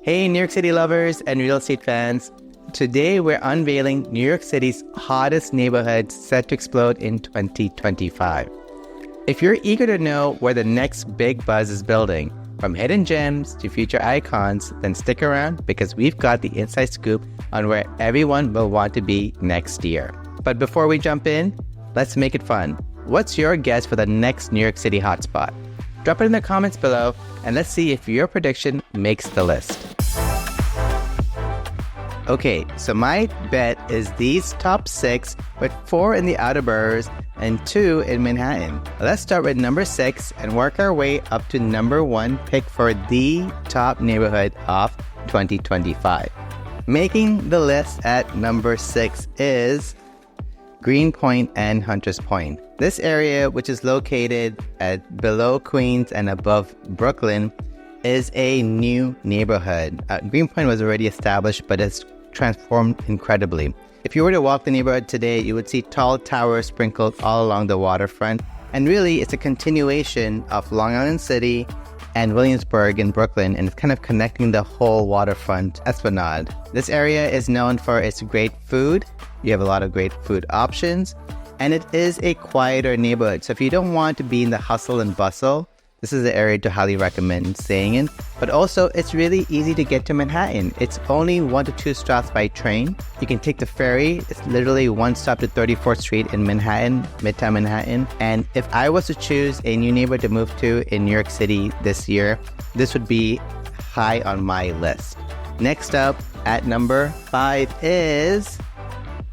Hey, New York City lovers and real estate fans. Today, we're unveiling New York City's hottest neighborhoods set to explode in 2025. If you're eager to know where the next big buzz is building, from hidden gems to future icons, then stick around because we've got the inside scoop on where everyone will want to be next year. But before we jump in, let's make it fun. What's your guess for the next New York City hotspot? Drop it in the comments below and let's see if your prediction makes the list. Okay, so my bet is these top 6 with 4 in the outer boroughs and 2 in Manhattan. Let's start with number 6 and work our way up to number 1 pick for the top neighborhood of 2025. Making the list at number 6 is Greenpoint and Hunters Point. This area, which is located at below Queens and above Brooklyn, is a new neighborhood. Greenpoint was already established, but it's transformed incredibly. If you were to walk the neighborhood today, you would see tall towers sprinkled all along the waterfront. And really, it's a continuation of Long Island City and Williamsburg in Brooklyn, and it's kind of connecting the whole waterfront esplanade. This area is known for its great food. You have a lot of great food options, and it is a quieter neighborhood. So if you don't want to be in the hustle and bustle, this is the area to highly recommend staying in. But also, it's really easy to get to Manhattan. It's only 1 to 2 stops by train. You can take the ferry. It's literally 1 stop to 34th Street in Manhattan, Midtown Manhattan. And if I was to choose a new neighborhood to move to in New York City this year, this would be high on my list. Next up at number 5 is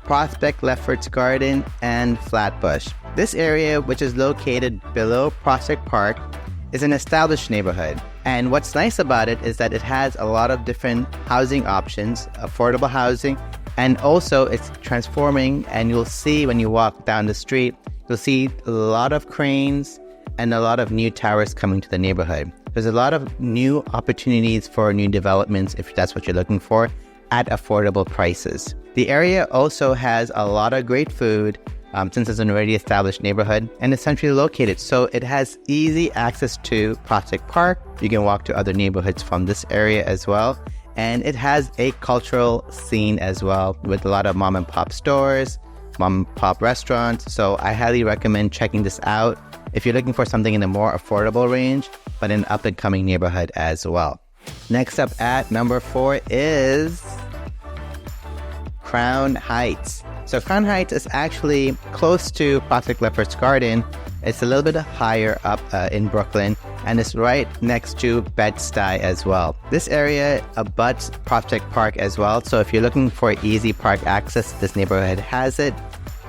Prospect Lefferts Garden and Flatbush. This area, which is located below Prospect Park, is an established neighborhood. And what's nice about it is that it has a lot of different housing options, affordable housing, and also it's transforming. And you'll see when you walk down the street, you'll see a lot of cranes and a lot of new towers coming to the neighborhood. There's a lot of new opportunities for new developments if that's what you're looking for at affordable prices. The area also has a lot of great food, since it's an already established neighborhood and it's centrally located. So it has easy access to Prospect Park. You can walk to other neighborhoods from this area as well. And it has a cultural scene as well with a lot of mom and pop stores, mom and pop restaurants. So I highly recommend checking this out if you're looking for something in a more affordable range, but in an up and coming neighborhood as well. Next up at number 4 is Crown Heights. So Crown Heights is actually close to Prospect Lefferts Garden. It's a little bit higher up in Brooklyn, and it's right next to Bed-Stuy as well. This area abuts Prospect Park as well, so if you're looking for easy park access, this neighborhood has it.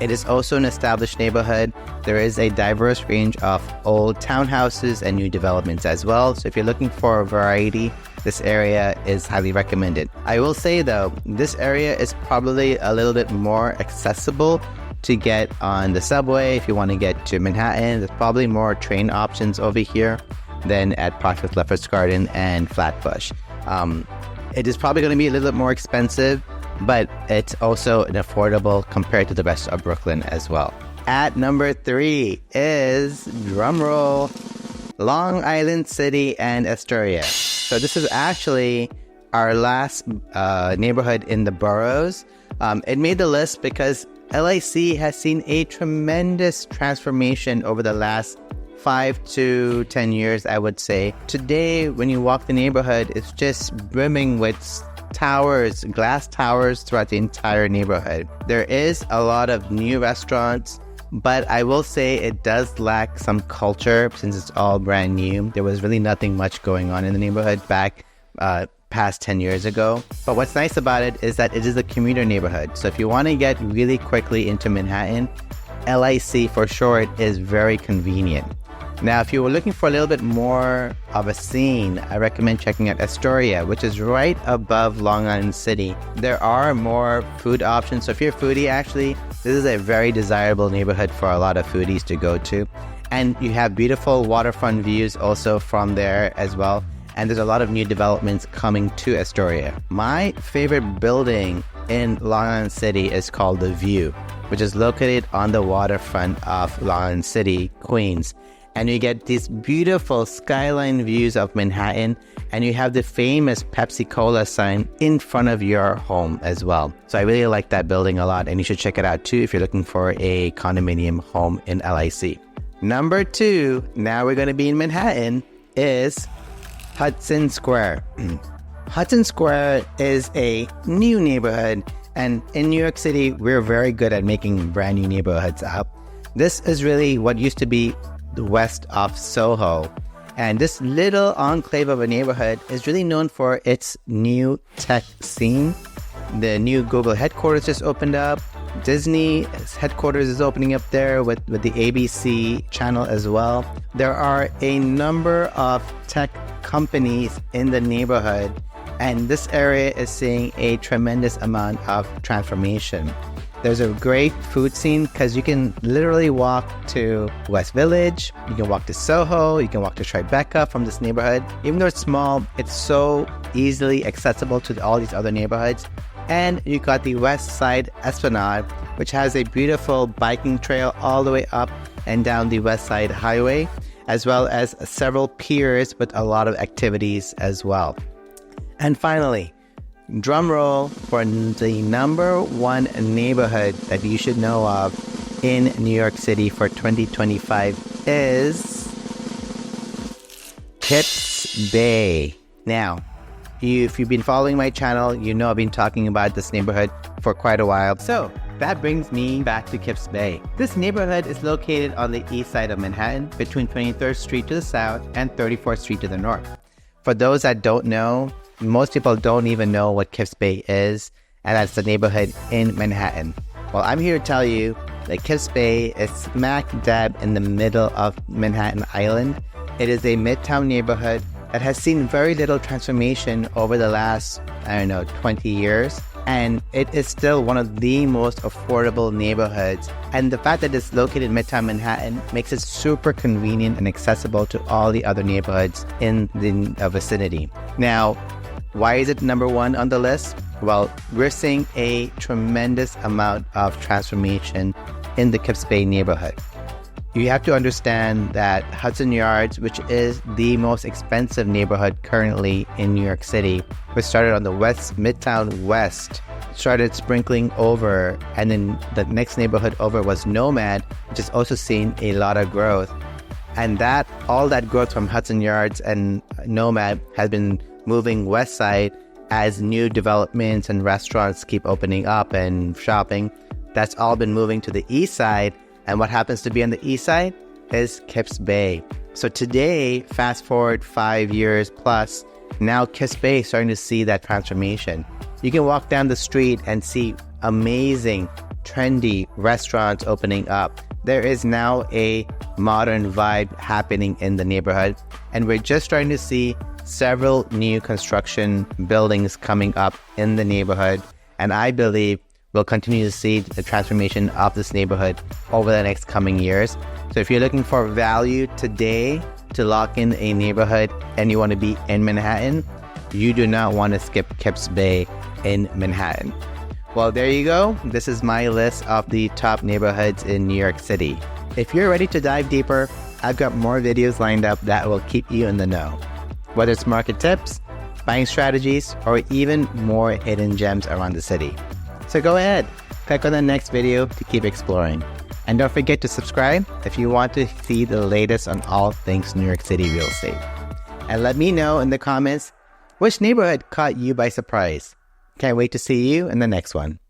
It is also an established neighborhood. There is a diverse range of old townhouses and new developments as well. So if you're looking for a variety, this area is highly recommended. I will say though, this area is probably a little bit more accessible to get on the subway. If you want to get to Manhattan, there's probably more train options over here than at Prospect Lefferts Garden and Flatbush. It is probably going to be a little bit more expensive, but it's also an affordable compared to the rest of Brooklyn as well. At number 3 is, drumroll, Long Island City and Astoria. So this is actually our last neighborhood in the boroughs. It made the list because LIC has seen a tremendous transformation over the last 5 to 10 years, I would say. Today, when you walk the neighborhood, it's just brimming with towers, glass towers throughout the entire neighborhood. There is a lot of new restaurants, but I will say it does lack some culture since it's all brand new. There was really nothing much going on in the neighborhood back past 10 years ago. But what's nice about it is that it is a commuter neighborhood. So if you want to get really quickly into Manhattan, LIC for short is very convenient. Now, if you were looking for a little bit more of a scene, I recommend checking out Astoria, which is right above Long Island City. There are more food options. So if you're a foodie, actually, this is a very desirable neighborhood for a lot of foodies to go to. And you have beautiful waterfront views also from there as well. And there's a lot of new developments coming to Astoria. My favorite building in Long Island City is called The View, which is located on the waterfront of Long Island City, Queens. and you get these beautiful skyline views of Manhattan, and you have the famous Pepsi Cola sign in front of your home as well. So I really like that building a lot, and you should check it out too if you're looking for a condominium home in LIC. Number 2, now we're going to be in Manhattan, is Hudson Square. Hudson Square is a new neighborhood, and in New York City, we're very good at making brand new neighborhoods up. This is really what used to be the west of Soho. And this little enclave of a neighborhood is really known for its new tech scene. The new Google headquarters just opened up. Disney's headquarters is opening up there with the ABC channel as well. There are a number of tech companies in the neighborhood, and this area is seeing a tremendous amount of transformation. There's a great food scene because you can literally walk to West Village, you can walk to Soho, you can walk to Tribeca from this neighborhood. Even though it's small, it's so easily accessible to all these other neighborhoods. And you got the West Side Esplanade, which has a beautiful biking trail all the way up and down the West Side Highway, as well as several piers with a lot of activities as well. And finally, drum roll for the number 1 neighborhood that you should know of in New York City for 2025 is Kips Bay. Now, if you've been following my channel, you know I've been talking about this neighborhood for quite a while. So that brings me back to Kips Bay. This neighborhood is located on the east side of Manhattan, between 23rd Street to the south and 34th Street to the north. For those that don't know, most people don't even know what Kips Bay is, and that's the neighborhood in Manhattan. Well, I'm here to tell you that Kips Bay is smack dab in the middle of Manhattan Island. It is a midtown neighborhood that has seen very little transformation over the last, 20 years. And it is still one of the most affordable neighborhoods. And the fact that it's located in Midtown Manhattan makes it super convenient and accessible to all the other neighborhoods in the vicinity. Now, why is it number 1 on the list? Well, we're seeing a tremendous amount of transformation in the Kips Bay neighborhood. You have to understand that Hudson Yards, which is the most expensive neighborhood currently in New York City, which started on the Midtown West, started sprinkling over, and then the next neighborhood over was Nomad, which is also seeing a lot of growth. And all that growth from Hudson Yards and Nomad has been moving west side as new developments and restaurants keep opening up and shopping. That's all been moving to the east side. And what happens to be on the east side is Kips Bay. So today, fast forward 5 years plus, now Kips Bay is starting to see that transformation. You can walk down the street and see amazing, trendy restaurants opening up. There is now a modern vibe happening in the neighborhood. And we're just starting to see several new construction buildings coming up in the neighborhood. And I believe we'll continue to see the transformation of this neighborhood over the next coming years. So if you're looking for value today to lock in a neighborhood and you want to be in Manhattan, you do not want to skip Kips Bay in Manhattan. Well, there you go. This is my list of the top neighborhoods in New York City. If you're ready to dive deeper, I've got more videos lined up that will keep you in the know. Whether it's market tips, buying strategies, or even more hidden gems around the city. So go ahead, click on the next video to keep exploring. And don't forget to subscribe if you want to see the latest on all things New York City real estate. And let me know in the comments which neighborhood caught you by surprise. Can't wait to see you in the next one.